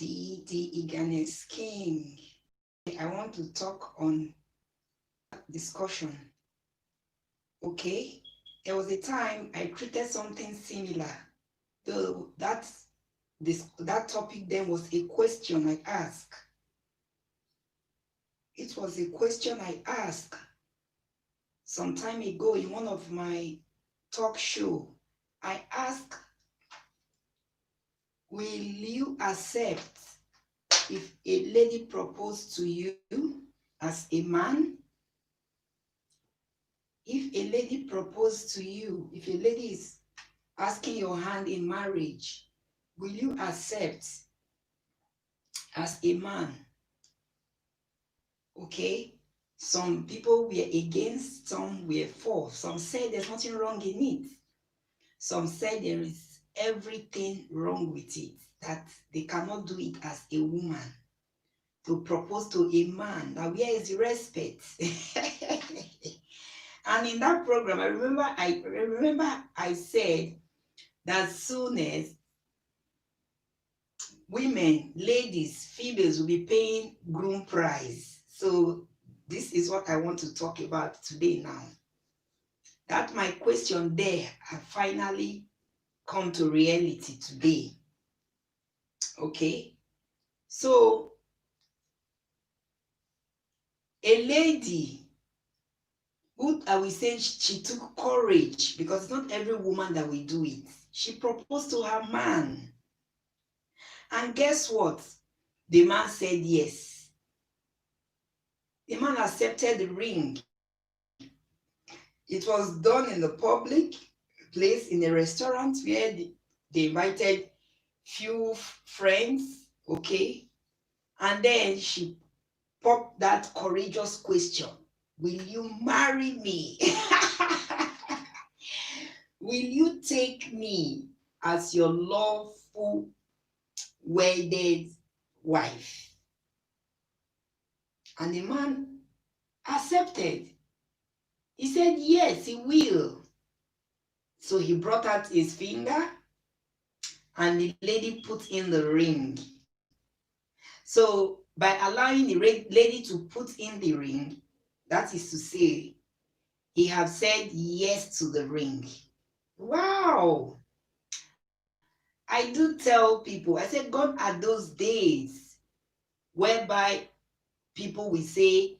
the Iganese king. I want to talk on discussion. Okay, there was a time I created something similar. Though that topic then was a question I asked. It was a question I asked some time ago in one of my talk show. I asked, will you accept if a lady proposed to you as a man? If a lady proposed to you, if a lady is asking your hand in marriage, will you accept as a man? Okay, some people were against, some were for. Some said there's nothing wrong in it. Some said there is everything wrong with it, that they cannot do it as a woman. To propose to a man, now where is the respect? And in that program, I remember I said that soon as women, ladies, females will be paying groom price. So this is what I want to talk about today now. That my question there have finally come to reality today. Okay, so a lady who, I will say, she took courage, because not every woman that will do it. She proposed to her man. And guess what? The man said yes. The man accepted the ring. It was done in the public place, in a restaurant where they invited few friends, okay? And then she popped that courageous question, will you marry me? Will you take me as your lawful wedded wife? And the man accepted. He said, yes, he will. So he brought out his finger and the lady put in the ring. So by allowing the lady to put in the ring, that is to say, he have said yes to the ring. Wow. I do tell people, I said, God, are those days whereby people will say,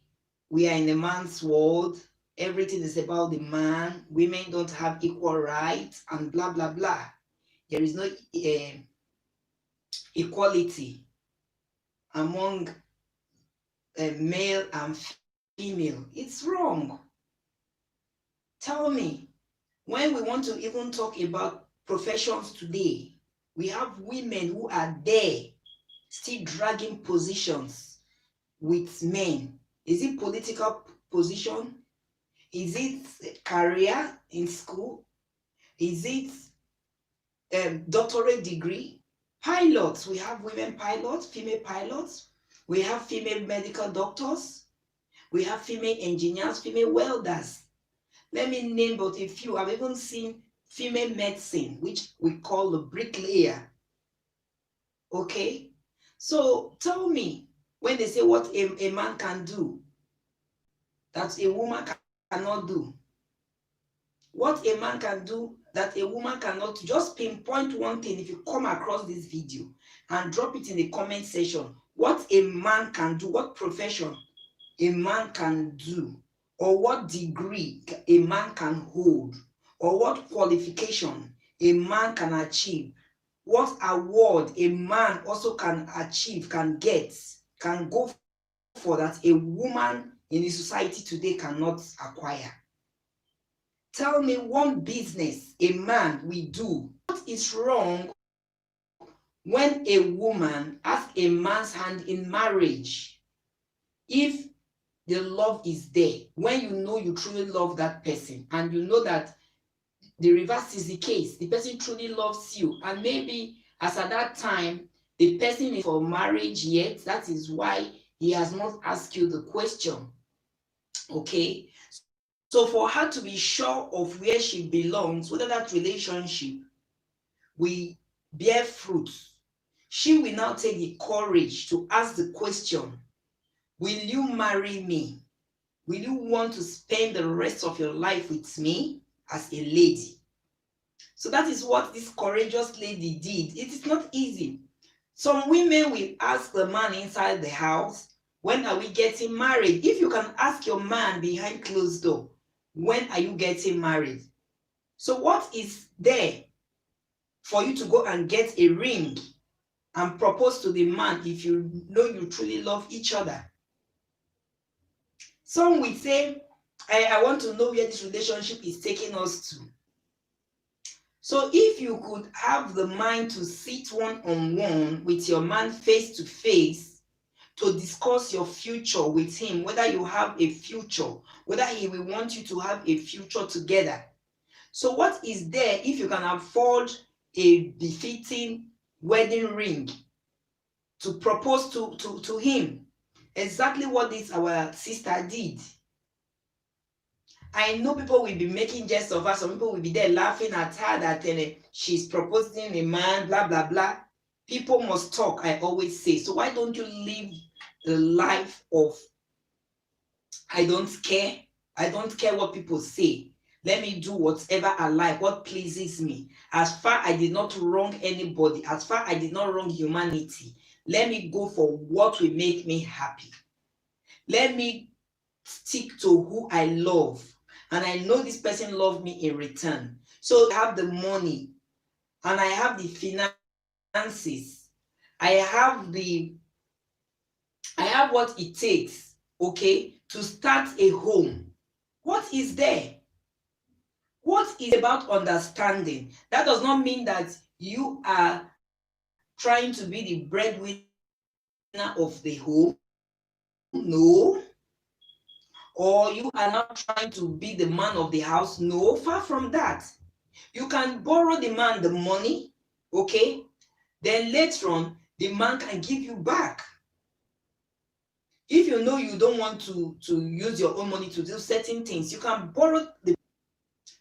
we are in a man's world, everything is about the man, women don't have equal rights, and blah, blah, blah. There is no equality among male and female. It's wrong. Tell me, when we want to even talk about professions today, we have women who are there still dragging positions with men. Is it political position? Is it career in school? Is it doctorate degree? Pilots, we have women pilots, female pilots. We have female medical doctors. We have female engineers, female welders. Let me name but a few. I've even seen female medicine, which we call the bricklayer. Okay? So tell me, when they say what a man can do, that a woman cannot do. What a man can do that a woman cannot do. Just pinpoint one thing if you come across this video and drop it in the comment section. What a man can do, what profession a man can do, or what degree a man can hold, or what qualification a man can achieve, what award a man also can achieve, can get, can go for, that a woman in the society today cannot acquire. Tell me one business a man will do. What is wrong when a woman asks a man's hand in marriage? If the love is there, when you know you truly love that person, and you know that the reverse is the case, the person truly loves you, and maybe as at that time the person is for marriage yet, that is why he has not asked you the question. Okay, so for her to be sure of where she belongs, whether that relationship will bear fruit, she will now take the courage to ask the question, will you marry me? Will you want to spend the rest of your life with me as a lady? So that is what this courageous lady did. It is not easy. Some women will ask the man inside the house, when are we getting married? If you can ask your man behind closed door, when are you getting married? So what is there for you to go and get a ring and propose to the man if you know you truly love each other? Some will say, I want to know where this relationship is taking us to. So if you could have the mind to sit one-on-one with your man face to face to discuss your future with him, whether you have a future, whether he will want you to have a future together. So what is there if you can afford a befitting wedding ring to propose to him? Exactly what this our sister did. I know people will be making jest of her. Some people will be there laughing at her that she's proposing a man, blah, blah, blah. People must talk, I always say. So why don't you live the life of, I don't care. I don't care what people say. Let me do whatever I like, what pleases me. As far I did not wrong anybody, as far I did not wrong humanity, let me go for what will make me happy. Let me stick to who I love. And I know this person loved me in return. So I have the money and I have the finances. I have what it takes, okay, to start a home. What is there? What is about understanding? That does not mean that you are trying to be the breadwinner of the home. No. Or you are not trying to be the man of the house. No, far from that. You can borrow the man the money, okay? Then later on, the man can give you back. If you know you don't want to use your own money to do certain things, you can borrow the.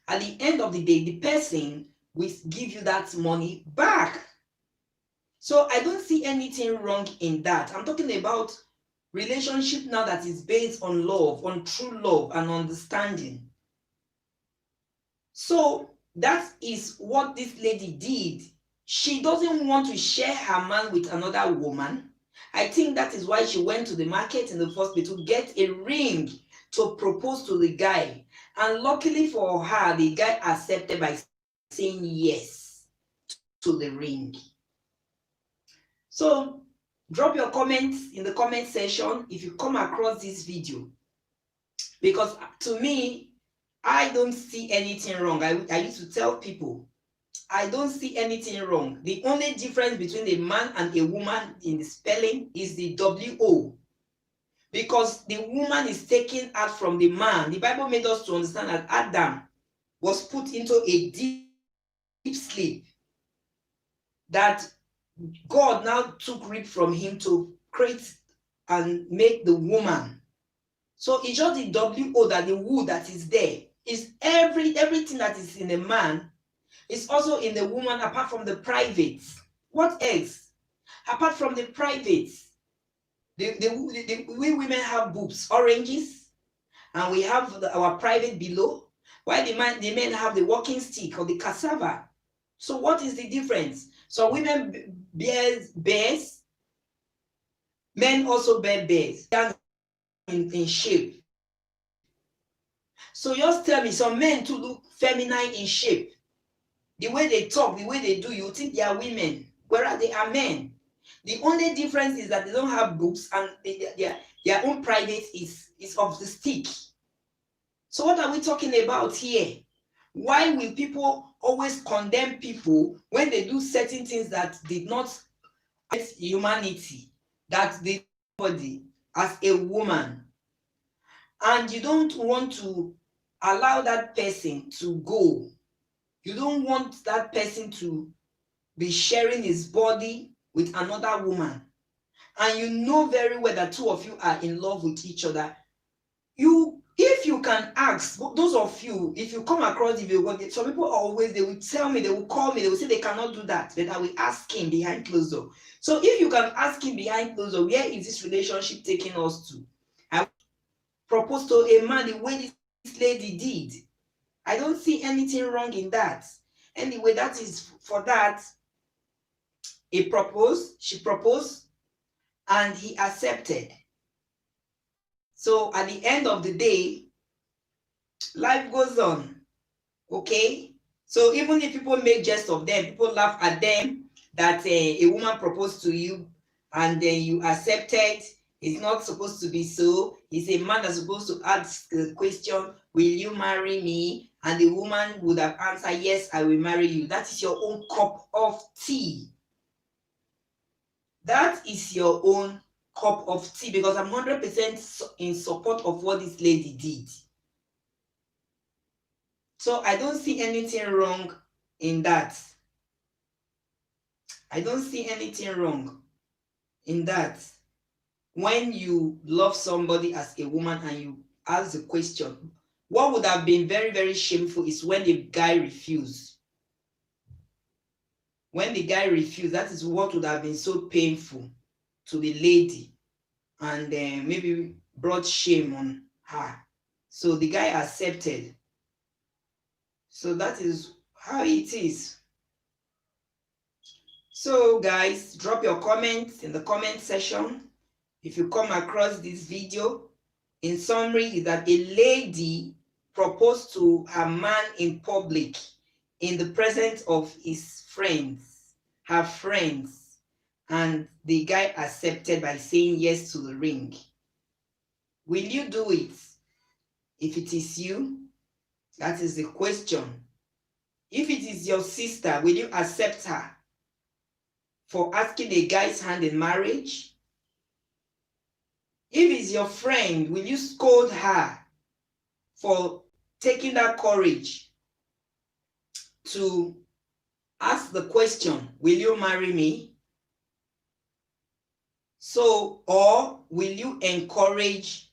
At the end of the day, the person will give you that money back. So I don't see anything wrong in that. I'm talking about relationship now that is based on love, on true love and understanding. So that is what this lady did. She doesn't want to share her man with another woman. I think that is why she went to the market in the first place, to get a ring to propose to the guy. And luckily for her, the guy accepted by saying yes to the ring. So drop your comments in the comment section if you come across this video, because to me, I don't see anything wrong. I used to tell people, I don't see anything wrong. The only difference between a man and a woman in the spelling is the W-O. Because the woman is taken out from the man. The Bible made us to understand that Adam was put into a deep sleep, that God now took rib from him to create and make the woman. So it's just the W-O, that the wood that is there is everything that is in a man is also in the woman, apart from the private. What else? Apart from the private, we women have boobs, oranges, and we have our private below, while the men have the walking stick or the cassava. So what is the difference? So women bears, men also bear bears in shape. So just tell me, some men to look feminine in shape. The way they talk, the way they do, you think they are women, whereas they are men. The only difference is that they don't have boobs, and their own private is of the stick. So what are we talking about here? Why will people always condemn people when they do certain things that did not affect humanity, that they body as a woman, and you don't want to allow that person to go? You don't want that person to be sharing his body with another woman, and you know very well that two of you are in love with each other. If you can ask, those of you, if you come across the video, some people always, they will tell me, they will call me, they will say they cannot do that, but I will ask him behind closed door. So if you can ask him behind closed door, where is this relationship taking us to? I propose to a man the way this lady did. I don't see anything wrong in that. Anyway, that is for that. She proposed, and he accepted. So at the end of the day, life goes on. Okay? So even if people make jest of them, people laugh at them, that a woman proposed to you and then you accepted. It's not supposed to be so. It's a man that's supposed to ask the question, will you marry me? And the woman would have answered, yes, I will marry you. That is your own cup of tea. That is your own cup of tea, because I'm 100% in support of what this lady did. So I don't see anything wrong in that. I don't see anything wrong in that. When you love somebody as a woman and you ask the question, what would have been very, very shameful is when the guy refused. When the guy refused, that is what would have been so painful to the lady, and maybe brought shame on her. So the guy accepted. So that is how it is. So guys, drop your comments in the comment section if you come across this video. In summary, is that a lady proposed to her man in public in the presence of his friends, her friends, and the guy accepted by saying yes to the ring. Will you do it? If it is you, that is the question. If it is your sister, will you accept her for asking a guy's hand in marriage? If it's your friend, will you scold her for taking that courage to ask the question, will you marry me? So, or will you encourage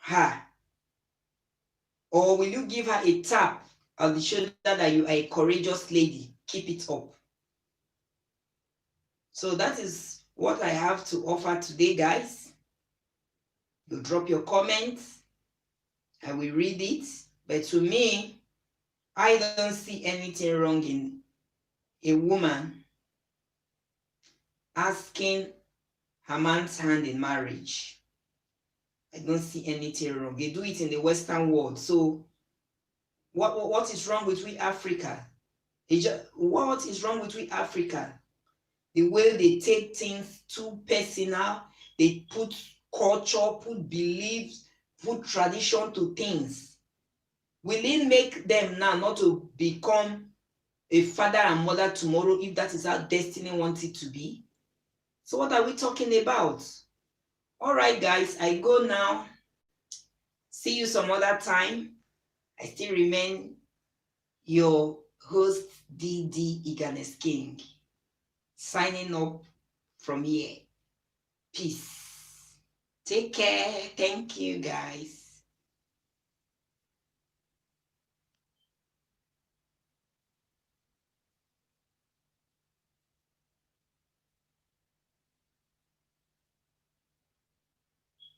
her? Or will you give her a tap on the shoulder that you are a courageous lady? Keep it up. So that is what I have to offer today, guys. You drop your comments, I will read it. But to me, I don't see anything wrong in a woman asking her man's hand in marriage. I don't see anything wrong. They do it in the Western world. So what is wrong with we Africa? What is wrong with we Africa? The way they take things too personal, they put culture, put beliefs, put tradition to things. Will it make them now not to become a father and mother tomorrow if that is how destiny wants it to be? So what are we talking about? All right, guys, I go now. See you some other time. I still remain your host, DD Eagerness King. Signing up from here. Peace. Take care. Thank you, guys.